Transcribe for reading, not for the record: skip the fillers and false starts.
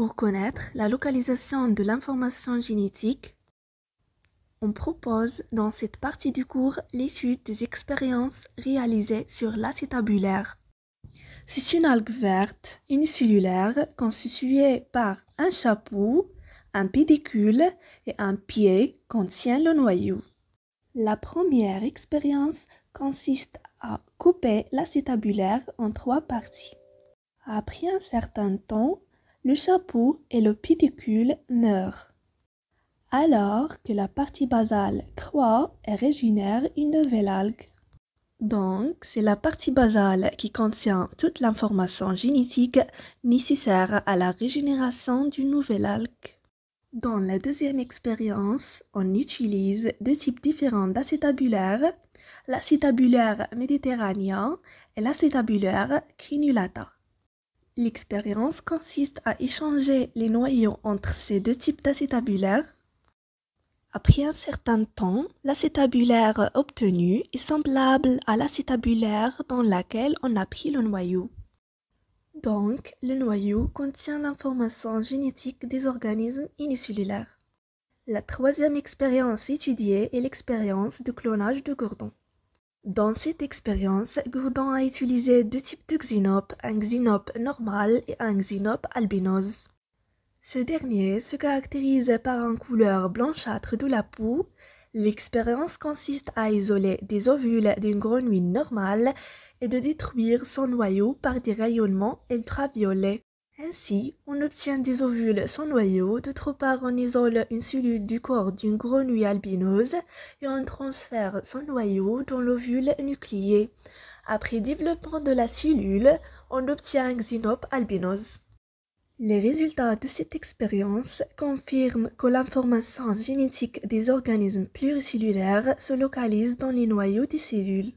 Pour connaître la localisation de l'information génétique, on propose dans cette partie du cours l'étude des expériences réalisées sur l'acétabulaire. C'est une algue verte unicellulaire constituée par un chapeau, un pédicule et un pied contient le noyau. La première expérience consiste à couper l'acétabulaire en 3 parties. Après un certain temps, le chapeau et le pédicule meurent, alors que la partie basale croît et régénère une nouvelle algue. Donc, c'est la partie basale qui contient toute l'information génétique nécessaire à la régénération d'une nouvelle algue. Dans la deuxième expérience, on utilise 2 types différents d'acétabulaire, l'acétabulaire méditerranéen et l'acétabulaire crenulata. L'expérience consiste à échanger les noyaux entre ces 2 types d'acétabulaire. Après un certain temps, l'acétabulaire obtenu est semblable à l'acétabulaire dans laquelle on a pris le noyau. Donc, le noyau contient l'information génétique des organismes unicellulaires. La troisième expérience étudiée est l'expérience de clonage de Gordon. Dans cette expérience, Gordon a utilisé 2 types de xénopes, un xénope normal et un xénope albinos. Ce dernier se caractérise par une couleur blanchâtre de la peau. L'expérience consiste à isoler des ovules d'une grenouille normale et de détruire son noyau par des rayonnements ultraviolets. Ainsi, on obtient des ovules sans noyau, d'autre part on isole une cellule du corps d'une grenouille albinos et on transfère son noyau dans l'ovule nucléé. Après développement de la cellule, on obtient un xénope albinos. Les résultats de cette expérience confirment que l'information génétique des organismes pluricellulaires se localise dans les noyaux des cellules.